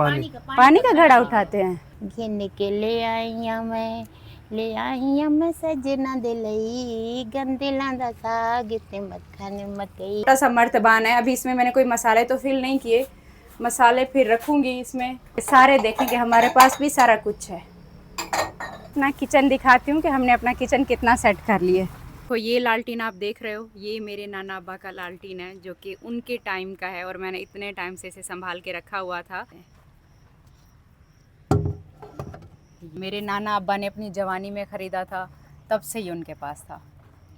पानी का घड़ा उठाते हैं। घिन के ले आई मैं सजना दे लई गंदिलां दा साग ते मक्खन मकई। छोटा सा मर्तबान है, अभी इसमें मैंने कोई मसाले तो फिल नहीं किए, मसाले फिर रखूंगी इसमें। सारे देखेंगे, हमारे पास भी सारा कुछ है। अपना किचन दिखाती हूँ कि हमने अपना किचन कितना सेट कर लिया। तो ये लालटीन आप देख रहे हो, ये मेरे नाना अब्बा का लालटीन है जो कि उनके टाइम का है और मैंने इतने टाइम से इसे संभाल के रखा हुआ था। मेरे नाना अब्बा ने अपनी जवानी में ख़रीदा था, तब से ही उनके पास था।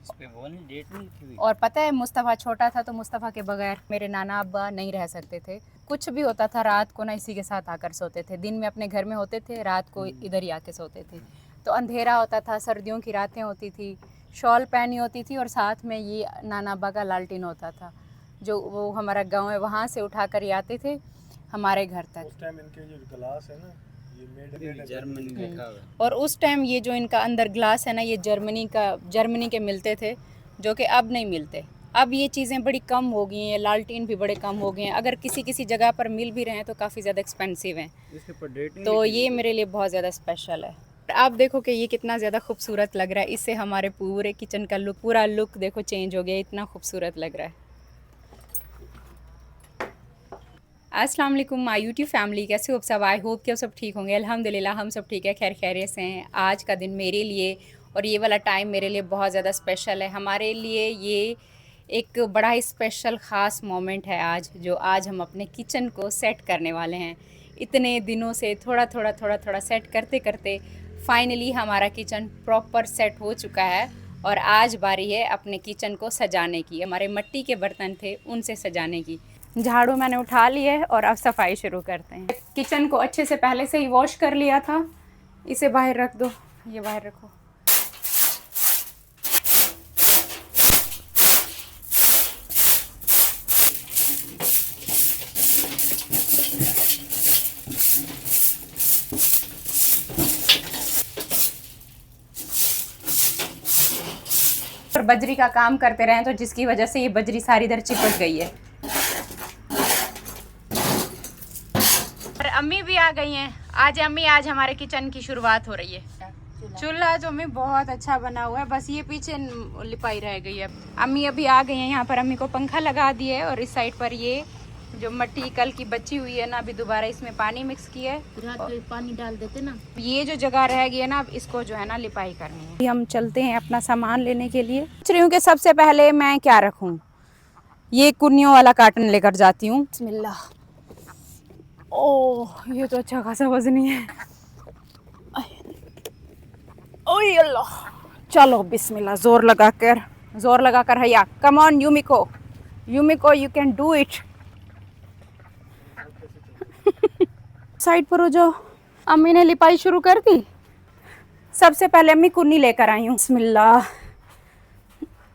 इस पे वो नहीं, डेट नहीं लिखी हुई। और पता है, मुस्तफ़ा छोटा था तो मुस्तफ़ा के बगैर मेरे नाना अब्बा नहीं रह सकते थे। कुछ भी होता था रात को ना इसी के साथ आकर सोते थे। दिन में अपने घर में होते थे, रात को इधर ही आके सोते थे। तो अंधेरा होता था, सर्दियों की रातें होती थी, शॉल पहनी होती थी और साथ में ये नाना अब्बा का लालटीन होता था, जो वो हमारा गाँव है वहाँ से उठा कर ये आते थे हमारे घर तक। उस टाइम इनके जो ग्लास है ना, ये जर्मनी लिखा हुआ है। और उस टाइम ये जो इनका अंदर ग्लास है ना, ये जर्मनी के मिलते थे, जो कि अब नहीं मिलते। अब ये चीज़ें बड़ी कम हो गई हैं, लालटीन भी बड़े कम हो गए हैं। अगर किसी किसी जगह पर मिल भी रहे हैं तो काफ़ी ज़्यादा एक्सपेंसिव हैं। तो ये मेरे लिए बहुत ज़्यादा स्पेशल है। आप देखो कि ये कितना ज़्यादा खूबसूरत लग रहा है। इससे हमारे पूरे किचन का पूरा लुक देखो चेंज हो गया, इतना खूबसूरत लग रहा है। अस्सलाम वालेकुम माय यूट्यूब फैमिली, कैसे हो सब? आई होप कि आप सब ठीक होंगे। अल्हम्दुलिल्लाह हम सब ठीक है, खैर खैरियत से हैं। आज का दिन मेरे लिए और ये वाला टाइम मेरे लिए बहुत ज़्यादा स्पेशल है। हमारे लिए ये एक बड़ा ही स्पेशल ख़ास मोमेंट है आज, जो आज हम अपने किचन को सेट करने वाले हैं। इतने दिनों से थोड़ा सेट करते करते फाइनली हमारा किचन प्रॉपर सेट हो चुका है और आज बारी है अपने किचन को सजाने की। हमारे मिट्टी के बर्तन थे, उनसे सजाने की। झाड़ू मैंने उठा लिया है और अब सफाई शुरू करते हैं। किचन को अच्छे से पहले से ही वॉश कर लिया था। इसे बाहर रख दो, ये बाहर रखो। और बजरी का काम करते रहे तो जिसकी वजह से ये बजरी सारी इधर चिपक गई है। और अम्मी भी आ गई हैं। आज हमारे किचन की शुरुआत हो रही है। चूल्हा जो अम्मी बहुत अच्छा बना हुआ है, बस ये पीछे लिपाई रह गई है। अम्मी अभी आ गई हैं यहाँ पर। अम्मी को पंखा लगा दिया है और इस साइड पर ये जो मिट्टी कल की बची हुई है ना, अभी दोबारा इसमें पानी मिक्स किया है। रात में पानी डाल देते ना। ये जो जगह रह गई है ना, अब इसको जो है ना लिपाई करनी है। हम चलते हैं अपना सामान लेने के लिए। सोच रही हूँ कि सबसे पहले मैं क्या रखूँ। ये कुन्नियों वाला कार्टन लेकर जाती हूँ। बिस्मिल्लाह। ओह, ये तो अच्छा खासा वजनी है। ओए अल्लाह। चलो बिस्मिल्लाह, जोर लगाकर हैया। Come on Yumiko, you can do it. Side पर हो जाओ। अम्मी ने लिपाई शुरू कर दी। सबसे पहले अम्मी कुन्नी लेकर आई हूँ। बिस्मिल्लाह।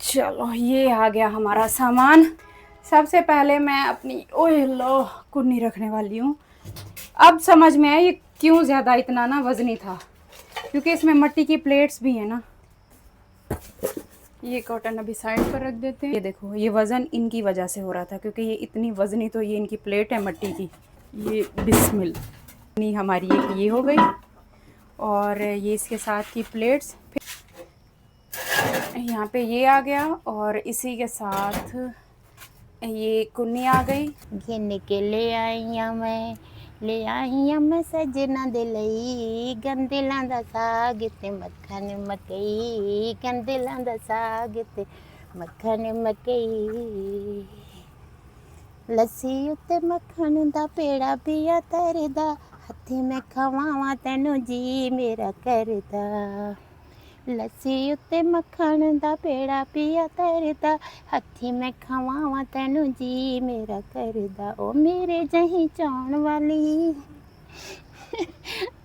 चलो ये आ गया हमारा सामान। सबसे पहले मैं अपनी ओए अल्लाह कुन्नी रखने वाली हूँ। अब समझ में आया ये क्यों ज़्यादा इतना ना वजनी था, क्योंकि इसमें मिट्टी की प्लेट्स भी हैं ना। ये कॉटन अभी साइड पर रख देते हैं। ये देखो, ये वज़न इनकी वजह से हो रहा था, क्योंकि ये इतनी वज़नी तो ये इनकी प्लेट है मिट्टी की। ये बिस्मिल्लाह नहीं, हमारी ये हो गई और ये इसके साथ की प्लेट्स। फिर यहाँ पे ये आ गया और इसी के साथ ये कुन्नी आ गई। घिन के ले आई मैं सजना दे लई गंदिलां दा साग ते मक्खन मकई गंदिलां दा साग ते मक्खन मकई। लस्सी उत्ते मक्खन दा पेड़ा पिया तरदा हत्थी मैं खवावां तैनू जी मेरा करदा। लस्सी उत्ते मक्खन दा पेड़ा पिया तरदा हत्थी मैं खवावां तैनू जी मेरा करदा। ओ मेरे जही चाण वाली।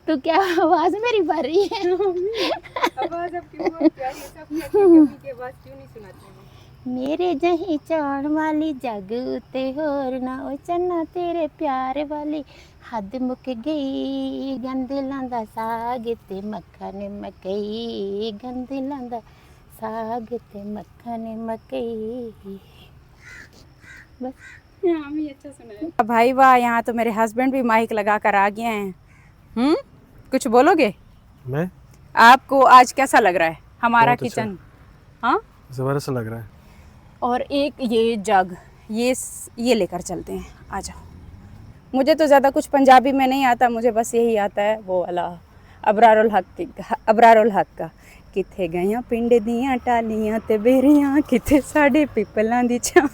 तो क्या आवाज मेरी भर रही है? आवाज आपकी बहुत प्यारी है, सब कहते हैं कि अम्मी की आवाज क्यों नहीं सुनाते हैं। मेरे जही चाण वाली जग उते होर ना ओ चन्ना तेरे प्यार वाली हद मुक गई गंदिलां दा साग ते मक्खन मकई गंदिलां दा साग ते मक्खन मकई। बस भाई वाह, यहाँ तो मेरे हस्बैंड भी माइक लगा कर आ गए हैं। कुछ बोलोगे? मैं आपको आज कैसा लग रहा है हमारा बहुत अच्छा। किचन? हाँ, ज़बरदस्त लग रहा है। और एक ये जग, ये लेकर चलते हैं। आ जाओ। मुझे तो ज़्यादा कुछ पंजाबी में नहीं आता, मुझे बस यही आता है वो वाला अबरारुल हक का किथे गईयां पिंड दियां टालियां ते बेरियां, किथे साडे पिपलां दी छां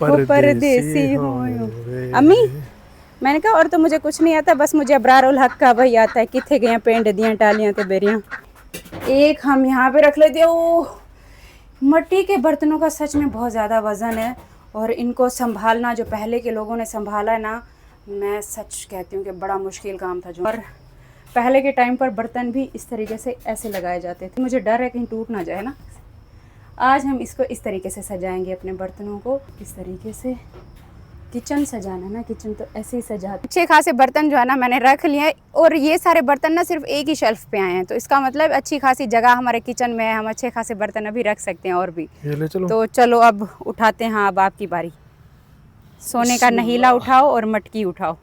वो परदेसी होयो। अम्मी, मैंने कहा और तो मुझे कुछ नहीं आता, बस मुझे अबरारुल हक का वही आता है, किथे गईयां पिंड दियां टालियां ते बेरियां। एक हम यहाँ पे रख लेते हैं। ओ, मिट्टी के बर्तनों का सच में बहुत ज़्यादा वज़न है, और इनको संभालना जो पहले के लोगों ने संभाला है ना, मैं सच कहती हूँ कि बड़ा मुश्किल काम था। जो और पहले के टाइम पर बर्तन भी इस तरीके से ऐसे लगाए जाते थे। मुझे डर है कहीं टूट ना जाए ना। आज हम इसको इस तरीके से सजाएंगे, अपने बर्तनों को इस तरीके से। किचन सजाना ना, किचन तो ऐसे ही सजाते। अच्छे खासे बर्तन जो है ना मैंने रख लिए हैं, और ये सारे बर्तन ना सिर्फ एक ही शेल्फ पे आए हैं, तो इसका मतलब अच्छी खासी जगह हमारे किचन में है, हम अच्छे खासे बर्तन अभी रख सकते हैं और भी। ये ले चलो। तो चलो अब उठाते हैं। हाँ, अब आपकी बारी। सोने का नहीला उठाओ और मटकी उठाओ।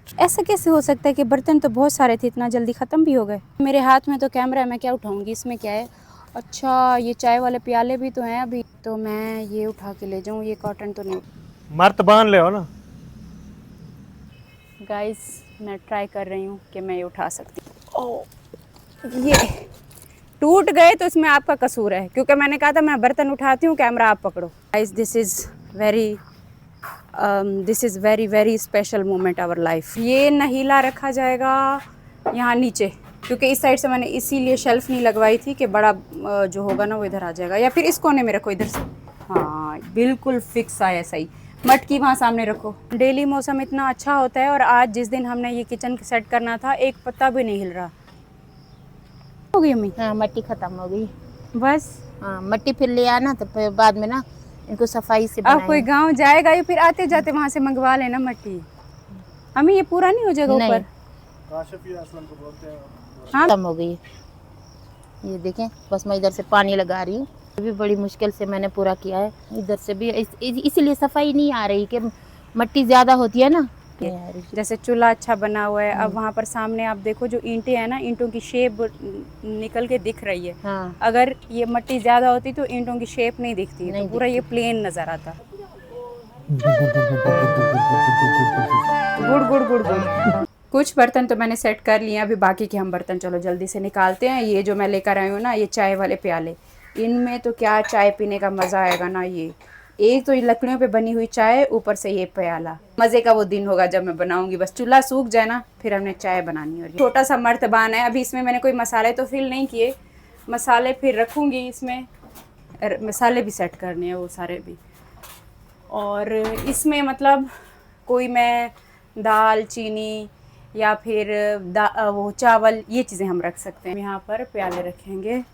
ऐसा कैसे हो सकता है कि बर्तन तो बहुत सारे थे, इतना जल्दी ख़त्म भी हो गए? मेरे हाथ में तो कैमरा है, मैं क्या उठाऊंगी, इसमें क्या है? अच्छा, ये चाय वाले प्याले भी तो हैं अभी, तो मैं ये उठा के ले जाऊँ। ये कॉटन तो नहीं। मर्त बांध ले हो ना। गाइस, मैं ट्राई कर रही हूँ कि मैं ये उठा सकती हूँ। ओह, ये टूट गए तो इसमें आपका कसूर है, क्योंकि मैंने कहा था मैं बर्तन उठाती हूँ, कैमरा आप पकड़ो। Guys, this is very very special moment our life. ये नहीला रखा जाएगा यहाँ नीचे, क्योंकि इस साइड से मैंने इसीलिए शेल्फ नहीं लगवाई थी कि बड़ा जो होगा ना वो इधर आ जाएगा, या फिर इस कोने में रखो इधर से। हाँ, बिल्कुल फिक्स आया सही। मटकी वहाँ सामने रखो। डेली मौसम इतना अच्छा होता है, और आज जिस दिन हमने ये किचन सेट करना था, एक पत्ता भी नहीं हिल रहा। हो गई अम्मी? हाँ, मिट्टी ख़त्म हो गई बस। हाँ, मिट्टी फिर ले आना, तो फिर बाद में ना इनको सफाई से अब कोई गांव जाएगा या फिर आते जाते वहाँ से मंगवा लेना मट्टी। अम्मी, ये पूरा नहीं हो जाएगा ऊपर? हाँ, खत्म हो गई। ये देखें, बस मैं इधर से पानी लगा रही हूँ। ये भी बड़ी मुश्किल से मैंने पूरा किया है। इधर से भी इसीलिए सफाई नहीं आ रही कि मिट्टी ज़्यादा होती है ना। जैसे चूल्हा अच्छा बना हुआ है, अब वहाँ पर सामने आप देखो जो ईंटें हैं ना, ईंटों की शेप निकल के दिख रही है। हाँ। अगर ये मिट्टी ज़्यादा होती तो ईंटों की शेप नहीं दिखती, तो पूरा ये प्लेन नज़र आता। गुड़ गुड़ गुड़ गुड़। कुछ बर्तन तो मैंने सेट कर लिए, अभी बाकी के हम बर्तन चलो जल्दी से निकालते हैं। ये जो मैं लेकर आई हूँ ना, ये चाय वाले प्याले, इनमें तो क्या चाय पीने का मज़ा आएगा ना। ये एक तो ये लकड़ियों पे बनी हुई चाय, ऊपर से ये प्याला। मज़े का वो दिन होगा जब मैं बनाऊंगी। बस चूल्हा सूख जाए ना, फिर हमने चाय बनानी है। छोटा सा मर्तबान है, अभी इसमें मैंने कोई मसाले तो फिल नहीं किए, मसाले फिर रखूँगी इसमें। मसाले भी सेट करने हैं वो सारे भी। और इसमें मतलब कोई मैं दाल चीनी या फिर वो चावल, ये चीज़ें हम रख सकते हैं। यहाँ पर प्याले रखेंगे,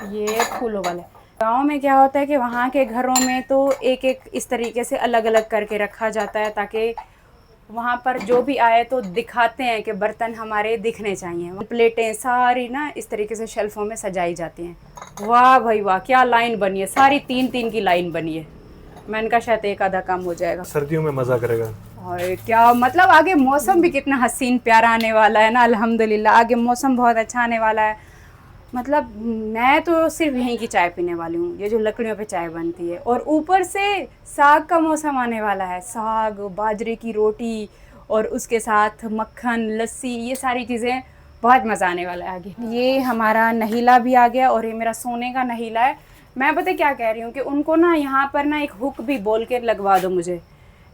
ये फूलों वाले। गांव में क्या होता है कि वहाँ के घरों में तो एक एक इस तरीके से अलग अलग करके रखा जाता है, ताकि वहाँ पर जो भी आए तो दिखाते हैं कि बर्तन हमारे दिखने चाहिए। प्लेटें सारी ना इस तरीके से शेल्फों में सजाई जाती हैं। वाह भाई वाह, क्या लाइन बनी है, सारी 3-3 की लाइन बनी है। मैंने कहा शायद एक आधा कम हो जाएगा। सर्दियों में मज़ा करेगा। और क्या मतलब, आगे मौसम भी कितना हसीन प्यारा आने वाला है ना, अल्हम्दुलिल्लाह। आगे मौसम बहुत अच्छा आने वाला है। मतलब मैं तो सिर्फ यहीं की चाय पीने वाली हूँ, ये जो लकड़ियों पे चाय बनती है। और ऊपर से साग का मौसम आने वाला है, साग, बाजरे की रोटी, और उसके साथ मक्खन, लस्सी, ये सारी चीज़ें, बहुत मज़ा आने वाला है आगे। ये हमारा नहीला भी आ गया, और ये मेरा सोने का नहीला है। मैं पता क्या कह रही हूँ कि उनको ना यहाँ पर ना एक हुक भी बोल के लगवा दो मुझे।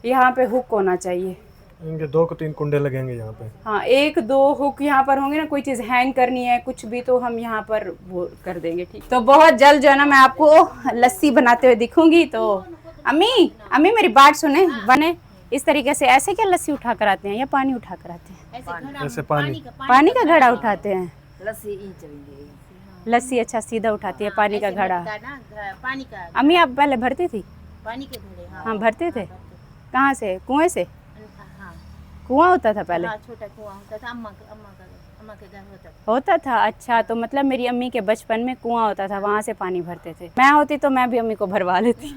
यहाँ पे हुक होना चाहिए। इनके 2-3 कुंडे लगेंगे यहाँ पे। हाँ, 1-2 हुक यहाँ पर होंगे ना, कोई चीज़ हैंग करनी है कुछ भी, तो हम यहाँ पर वो कर देंगे। ठीक, तो बहुत जल्द जो है ना मैं आपको लस्सी बनाते हुए दिखूंगी। तो अम्मी मेरी बात सुने, बने इस तरीके से ऐसे क्या लस्सी उठा कर आते हैं या पानी उठा कर आते हैं? ऐसे पानी का घड़ा उठाते हैं। लस्सी अच्छा सीधा उठाती है, पानी का घड़ा। पानी का अम्मी आप पहले भरती थी? पानी के घड़े। हाँ, भरते थे। कहाँ से? कुएं से? हाँ। कुआं होता था पहले? हाँ, छोटा कुआं होता था, अम्मा के घर होता होता था। अच्छा, तो मतलब मेरी अम्मी के बचपन में कुआं होता था, वहाँ से पानी भरते थे। मैं होती तो मैं भी अम्मी को भरवा लेती।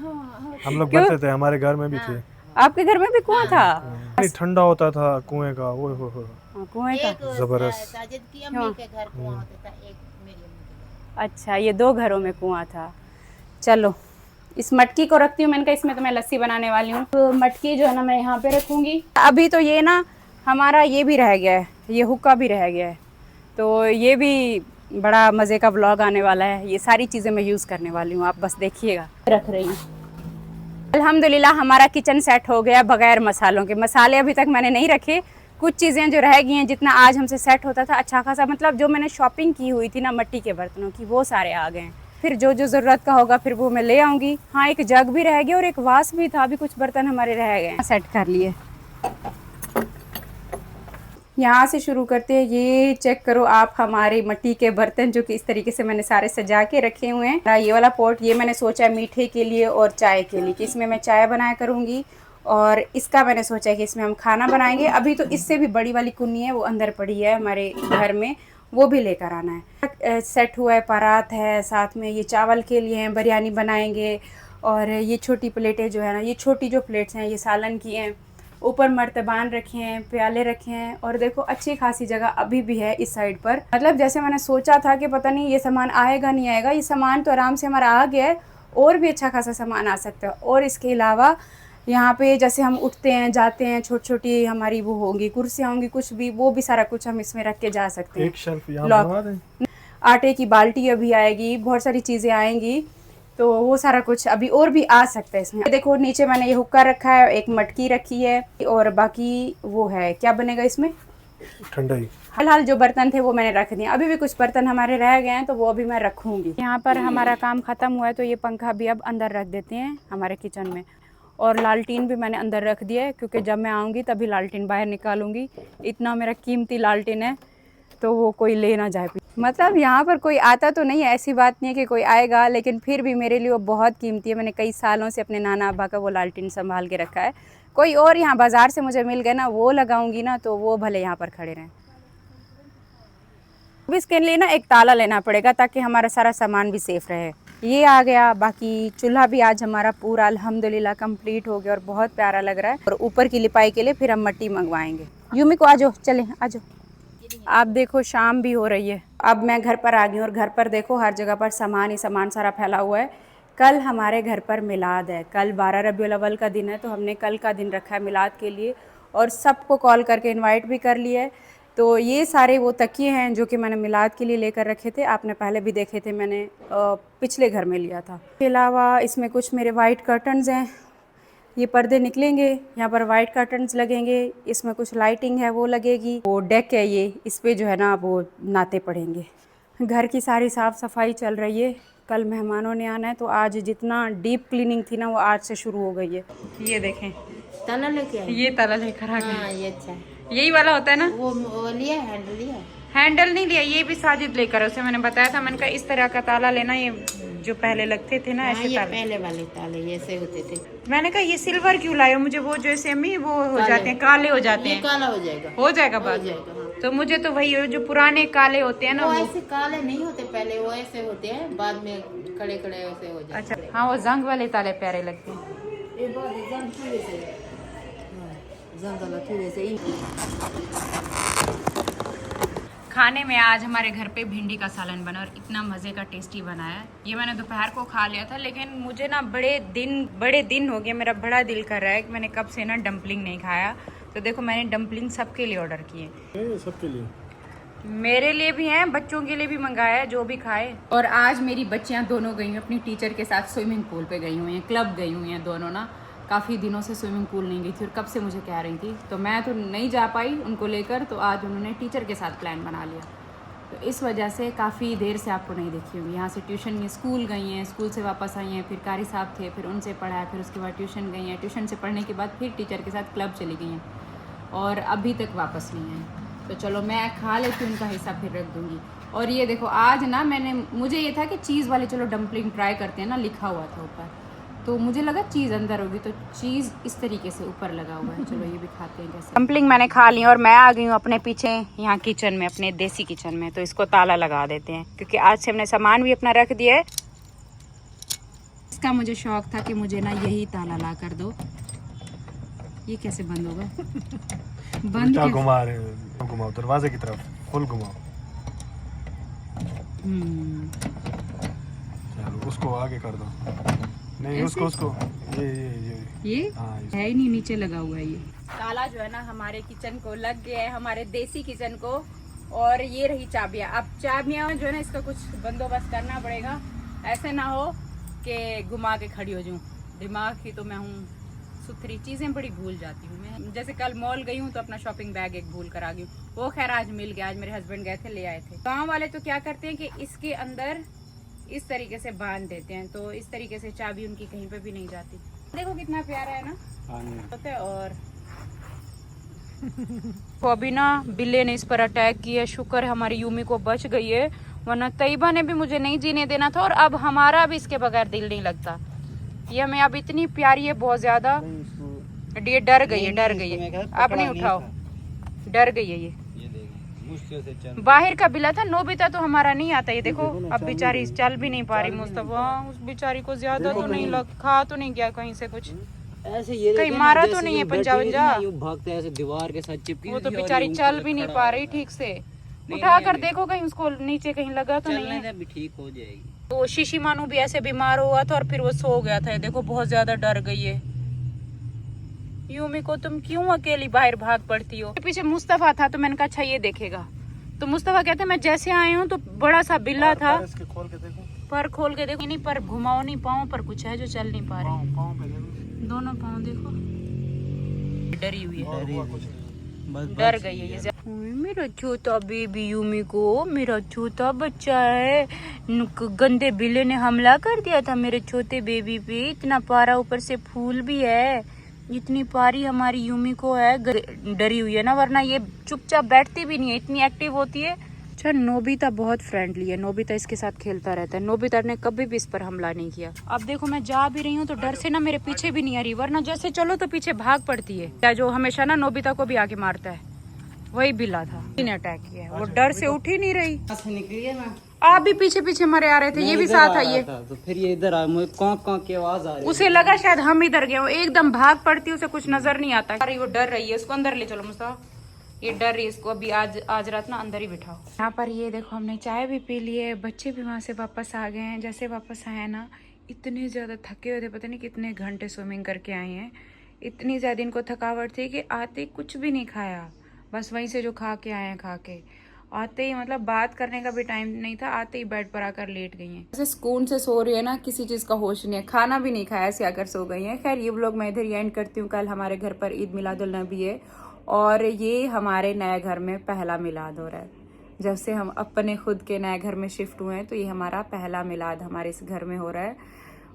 हम लोग क्यों? भरते थे, हमारे घर में भी थे। आपके घर में भी कुआं था? पानी ठंडा होता था कुएं का, वो हो। हाँ, कुएं का। एक जबरदस्त। साजिद की अम्मी के घर कुआं होता था, एक मेरी अम्मी के घर। अच्छा, ये 2 घरों में कुआं था। चलो, इस मटकी को रखती हूँ। मैंने कहा इसमें तो मैं लस्सी बनाने वाली हूँ, तो मटकी जो है ना मैं यहाँ पे रखूँगी। अभी तो ये ना हमारा ये भी रह गया है, ये हुक्का भी रह गया है, तो ये भी बड़ा मज़े का व्लॉग आने वाला है। ये सारी चीज़ें मैं यूज़ करने वाली हूँ, आप बस देखिएगा। रख रही हूँ। अल्हम्दुलिल्लाह हमारा किचन सेट हो गया बगैर मसालों के। मसाले अभी तक मैंने नहीं रखे, कुछ चीज़ें जो रह गई हैं, जितना आज हमसे सेट होता था अच्छा खासा, मतलब जो मैंने शॉपिंग की हुई थी ना मिट्टी के बर्तनों की, वो सारे आ गए हैं। फिर जो जो ज़रूरत का होगा फिर वो मैं ले आऊँगी। हाँ, एक जग भी रह गया और एक वास भी था, अभी कुछ बर्तन हमारे रह गए, सेट कर लिए। यहाँ से शुरू करते हैं। ये चेक करो आप हमारे मिट्टी के बर्तन, जो कि इस तरीके से मैंने सारे सजा के रखे हुए हैं। ये वाला पॉट ये मैंने सोचा है मीठे के लिए और चाय के लिए, कि इसमें मैं चाय बनाया करूँगी, और इसका मैंने सोचा है कि इसमें हम खाना बनाएंगे। अभी तो इससे भी बड़ी वाली कुन्नी है, वो अंदर पड़ी है हमारे घर में, वो भी लेकर आना है। सेट हुआ है, परात है, साथ में ये चावल के लिए हैं, बिरयानी बनाएंगे। और ये छोटी प्लेटें जो है ना, ये छोटी जो प्लेट्स हैं ये सालन की हैं। ऊपर मर्तबान रखे हैं, प्याले रखे हैं, और देखो अच्छी खासी जगह अभी भी है इस साइड पर। मतलब जैसे मैंने सोचा था कि पता नहीं ये सामान आएगा नहीं आएगा, ये सामान तो आराम से हमारा आ गया है, और भी अच्छा खासा सामान आ सकता है। और इसके अलावा यहाँ पे जैसे हम उठते हैं जाते हैं, छोटी छोटी हमारी वो होंगी कुर्सियाँ होंगी, कुछ भी, वो भी सारा कुछ हम इसमें रख के जा सकते हैं। एक शेल्फ यहाँ बनवा दें। आटे की बाल्टी अभी आएगी, बहुत सारी चीज़ें आएंगी, तो वो सारा कुछ अभी और भी आ सकता है इसमें। देखो नीचे मैंने ये हुक्का रखा है, एक मटकी रखी है, और बाकी वो है, क्या बनेगा इसमें, ठंडाई। फिलहाल जो बर्तन थे वो मैंने रख दिए। अभी भी कुछ बर्तन हमारे रह गए हैं, तो वो अभी मैं रखूँगी। यहाँ पर हमारा काम ख़त्म हुआ है, तो ये पंखा भी अब अंदर रख देते हैं हमारे किचन में। और लालटीन भी मैंने अंदर रख दिया है, क्योंकि जब मैं आऊँगी तभी लालटीन बाहर निकालूंगी। इतना मेरा कीमती लालटीन है, तो वो कोई ले ना जाए। मतलब यहाँ पर कोई आता तो नहीं है, ऐसी बात नहीं है कि कोई आएगा, लेकिन फिर भी मेरे लिए वो बहुत कीमती है। मैंने कई सालों से अपने नाना अब्बा का वो लालटीन संभाल के रखा है। कोई और यहाँ बाज़ार से मुझे मिल गए ना, वो लगाऊंगी ना, तो वो भले यहाँ पर खड़े रहें। अब इसके लिए ना एक ताला लेना पड़ेगा, ताकि हमारा सारा सामान भी सेफ़ रहे। ये आ गया। बाकी चूल्हा भी आज हमारा पूरा अल्हम्दुलिल्लाह कंप्लीट हो गया, और बहुत प्यारा लग रहा है। और ऊपर की लिपाई के लिए फिर हम मिट्टी मंगवाएंगे। यूमी को आ जाओ, चले आ जाओ। आप देखो शाम भी हो रही है, अब मैं घर पर आ गई हूँ, और घर पर देखो हर जगह पर सामान ही सामान सारा फैला हुआ है। कल हमारे घर पर मिलाद है, कल 12 रबीउल अव्वल का दिन है, तो हमने कल का दिन रखा है मिलाद के लिए, और सबको कॉल करके इनवाइट भी कर लिया है। तो ये सारे वो तकिए हैं जो कि मैंने मिलाद के लिए लेकर रखे थे, आपने पहले भी देखे थे, मैंने पिछले घर में लिया था। इसके अलावा इसमें कुछ मेरे वाइट कर्टन्स हैं, ये पर्दे निकलेंगे, यहाँ पर वाइट कर्टन्स लगेंगे, इसमें कुछ लाइटिंग है वो लगेगी, वो डेक है ये, इस पे जो है ना वो नाते पड़ेंगे। घर की सारी साफ़ सफाई चल रही है, कल मेहमानों ने आना है, तो आज जितना डीप क्लीनिंग थी ना वो आज से शुरू हो गई है। ये देखें, ताला लेके आए। ये ताला लेकर आ गए। हाँ, ये अच्छा है। यही वाला होता है ना, वो लिया, हैंडल लिया। हैंडल नहीं लिया, ये भी साजिद लेकर, उसे मैंने बताया था, मैंने कहा इस तरह का ताला लेना, ये जो पहले लगते थे ना हाँ, ऐसे ये ताले। पहले वाले ताले ऐसे होते थे। मैंने कहा ये सिल्वर क्यों लाए हो, मुझे वो जो ऐसे अम्मी वो हो जाते हैं, काले हो जाते ये हैं। काला हो जाएगा। हो जाएगा हो बाद में। जाएगा, हाँ। तो मुझे तो वही जो पुराने काले होते हैं ना वो वो। ऐसे काले नहीं होते पहले, वो ऐसे होते हैं, बाद में खड़े खड़े ऐसे हो जाते अच्छा, हाँ वो जंग वाले ताले प्यारे लगते हैं। हैं। ये बहुत जंग थोड़े से, हाँ, जंग वाला थोड़े से ही। खाने में आज हमारे घर पे भिंडी का सालन बना, और इतना मज़े का टेस्टी बना है। ये मैंने दोपहर को खा लिया था, लेकिन मुझे ना बड़े दिन हो गए, मेरा बड़ा दिल कर रहा है कि मैंने कब से ना डम्पलिंग नहीं खाया। तो देखो मैंने डम्पलिंग सबके लिए ऑर्डर किए, सबके लिए, मेरे लिए भी हैं, बच्चों के लिए भी मंगाया है, जो भी खाए। और आज मेरी बच्चियां दोनों गई हैं अपनी टीचर के साथ स्विमिंग पूल पे गई हुई हैं, क्लब गई हुई हैं दोनों ना। काफ़ी दिनों से स्विमिंग पूल नहीं गई थी, और कब से मुझे कह रही थी, तो मैं तो नहीं जा पाई उनको लेकर, तो आज उन्होंने टीचर के साथ प्लान बना लिया। तो इस वजह से काफ़ी देर से आपको नहीं देखी होंगी। यहाँ से ट्यूशन में स्कूल गई हैं, स्कूल से वापस आई हैं, फिर कारी साहब थे, फिर उनसे पढ़ाया, फिर उसके बाद ट्यूशन गई हैं, ट्यूशन से पढ़ने के बाद फिर टीचर के साथ क्लब चली गई हैं, और अभी तक वापस नहीं आए। तो चलो मैं खा लेती हूँ, उनका हिस्सा फिर रख दूँगी। और ये देखो आज ना मुझे ये था कि चीज़ वाले चलो डम्पलिंग ट्राई करते हैं ना, लिखा हुआ था ऊपर, तो मुझे लगा चीज़ अंदर होगी, तो चीज़ इस तरीके से ऊपर लगा हुआ है। चलो ये भी खाते हैं कैसे। डम्पलिंग मैंने खा ली और मैं आ गई हूँ अपने पीछे यहाँ किचन में, अपने देसी किचन में। तो इसको ताला लगा देते हैं क्योंकि आज से हमने सामान भी अपना रख दिया है। इसका मुझे शौक था कि मुझे ना यही ताला ला कर दो। ये कैसे बंद होगा? बंद क्या कैसे? घुमा रहे हो? घुमाओ दरवाजे की तरफ, फुल घुमाओ। चलो उसको आगे कर दो। नहीं ऐसे? उसको ये हाँ, है ही नहीं, नीचे लगा हुआ है ये ताला। जो है ना हमारे किचन को लग गया है, हमारे देसी किचन को। और ये रही चाबियां। अब चाबियां जो है ना इसका कुछ बंदोबस्त करना पड़ेगा, ऐसे ना हो कि घुमा के खड़ी हो जाऊं। दिमाग की तो मैं हूँ सुथरी, चीजें बड़ी भूल जाती हूँ मैं। जैसे कल मॉल गई हूँ तो अपना शॉपिंग बैग एक भूल कर आ गई हूँ। वो खैर आज मिल गया, आज मेरे हस्बैंड गए थे ले आए थे। गाँव वाले तो क्या करते हैं कि इसके अंदर इस तरीके से बांध देते हैं, तो इस तरीके से चाबी उनकी कहीं पे भी नहीं जाती। देखो कितना प्यारा है ना होता है। और तो अभी ना बिल्ली ने इस पर अटैक किया। शुक्र है हमारी यूमी को बच गई है, वरना तैयबा ने भी मुझे नहीं जीने देना था। और अब हमारा भी इसके बगैर दिल नहीं लगता। ये हमें अब इतनी प्यारी है बहुत ज्यादा। ये डर गई है, डर गई है। अब नहीं उठाओ, डर गई है ये। बाहर का बिल्ला था। नोबिता तो हमारा नहीं आता। ये देखो अब बेचारी चल भी नहीं पा रही। मुस्तफा उस बेचारी को ज्यादा तो नहीं लग, खा तो नहीं गया कहीं से कुछ, ऐसे ये कहीं मारा तो नहीं है पंजा वंजा। भागते ऐसे दीवार के साथ चिपकी। वो तो बेचारी चल भी नहीं पा रही ठीक से। उठा कर देखो कहीं उसको नीचे कहीं लगा तो नहीं है। भी ठीक हो जाएगी। तो शीशी मानू भी ऐसे बीमार हुआ था और फिर वो सो गया था। देखो बहुत ज्यादा डर गई है। यूमी को तुम क्यों अकेली बाहर भाग पड़ती हो? पीछे मुस्तफा था तो मैंने कहा अच्छा ये देखेगा। तो मुस्तफा कहते मैं जैसे आई हूँ तो बड़ा सा बिल्ला था। खोल के देखो, पर खोल के देखो, नहीं पर घुमाओ नहीं, पाँव पर कुछ है जो चल नहीं पा रही। पाँव पे देखो। दोनों पाँव देखो, डरी हुई है, बस डर गई है ये। मेरा छोटा बेबी यूमी को, मेरा छोटा बच्चा है, गंदे बिल्ले ने हमला कर दिया था मेरे छोटे बेबी पे। इतना पारा, ऊपर से फूल भी है। इतनी पारी हमारी यूमी को है, डरी हुई है ना, वरना ये चुपचाप बैठती भी नहीं है, इतनी एक्टिव होती है। अच्छा नोबिता बहुत फ्रेंडली है, नोबिता इसके साथ खेलता रहता है। नोबिता ने कभी भी इस पर हमला नहीं किया। अब देखो मैं जा भी रही हूँ तो डर से ना मेरे पीछे भी नहीं आ रही, वरना जैसे चलो तो पीछे भाग पड़ती है। या जो हमेशा ना नोबिता को भी आगे मारता है वही बिल्ला था, इसने अटैक किया है। वो डर से उठ ही नहीं रही। निकली है मैं। आप भी पीछे पीछे मरे आ रहे थे, ये भी साथ आई है। तो फिर ये इधर आया, मुझे कौं की आवाज आ रही है। उसे लगा शायद हम इधर गए हो, एकदम भाग पड़ती, उसे कुछ नजर नहीं आता। अरे वो डर रही है, उसको अंदर ले चलो मुस्तफा। ये डर रही है, इसको अभी आज रात ना अंदर ही बिठाओ। यहाँ पर ये देखो हमने चाय भी पी ली है, बच्चे भी वहाँ से वापस आ गए हैं। जैसे वापस आए ना इतने ज्यादा थके हुए थे, पता नहीं कितने घंटे स्विमिंग करके आए हैं। इतनी ज्यादा इनको थकावट थी कि आते कुछ भी नहीं खाया, बस वहीं से जो खा के आए हैं खा के। आते ही मतलब बात करने का भी टाइम नहीं था, आते ही बेड पर आकर लेट गई हैं। ऐसे सुकून से सो रही है ना, किसी चीज का होश नहीं है, खाना भी नहीं खाया, ऐसे आकर सो गई हैं। खैर ये व्लॉग मैं इधर ही एंड करती हूँ। कल हमारे घर पर ईद मिलादुल नबी है और ये हमारे नए घर में पहला मिलाद हो रहा है। जब से हम अपने खुद के नए घर में शिफ्ट हुए हैं तो ये हमारा पहला मिलाद हमारे इस घर में हो रहा है।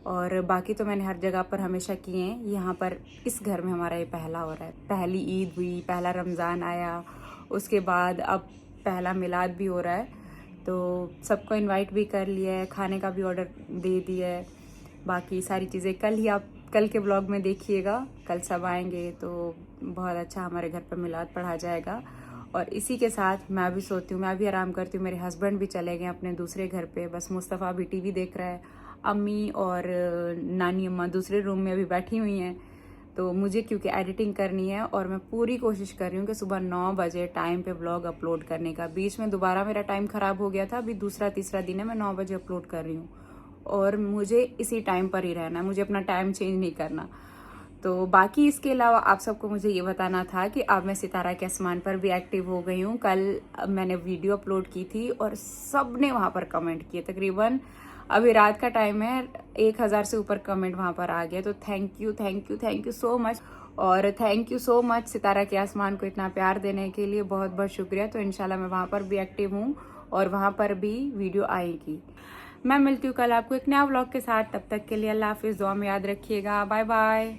और बाकी तो मैंने हर जगह पर हमेशा किए हैं, यहाँ पर इस घर में हमारा ये पहला हो रहा है। पहली ईद हुई, पहला रमज़ान आया, उसके बाद अब पहला मिलाद भी हो रहा है। तो सबको इनवाइट भी कर लिया है, खाने का भी ऑर्डर दे दिया है। बाकी सारी चीज़ें कल के ब्लॉग में देखिएगा। कल सब आएंगे तो बहुत अच्छा हमारे घर पर मिलाद पढ़ा जाएगा। और इसी के साथ मैं भी सोती हूँ, मैं भी आराम करती हूँ। मेरे हस्बैंड भी चले गए अपने दूसरे घर पे, बस मुस्तफ़ा भी टीवी देख रहा है। अम्मी और नानी अम्मा दूसरे रूम में अभी बैठी हुई हैं। तो मुझे क्योंकि एडिटिंग करनी है और मैं पूरी कोशिश कर रही हूँ कि सुबह 9 बजे टाइम पे व्लॉग अपलोड करने का। बीच में दोबारा मेरा टाइम ख़राब हो गया था, अभी दूसरा तीसरा दिन है मैं 9 बजे अपलोड कर रही हूँ और मुझे इसी टाइम पर ही रहना है, मुझे अपना टाइम चेंज नहीं करना। तो बाकी इसके अलावा आप सबको मुझे ये बताना था कि अब मैं सितारा के आसमान पर भी एक्टिव हो गई हूँ। कल मैंने वीडियो अपलोड की थी और सब ने वहाँ पर कमेंट किए। तकरीबन अभी रात का टाइम है, 1000 से ऊपर कमेंट वहाँ पर आ गया। तो थैंक यू सो मच। और थैंक यू सो मच सितारा के आसमान को इतना प्यार देने के लिए, बहुत बहुत शुक्रिया। तो इंशाल्लाह मैं वहाँ पर भी एक्टिव हूँ और वहाँ पर भी वीडियो आएगी। मैं मिलती हूँ कल आपको एक नया व्लॉग के साथ। तब तक के लिए अल्लाह हाफिज़, दुआ में याद रखिएगा। Bye bye.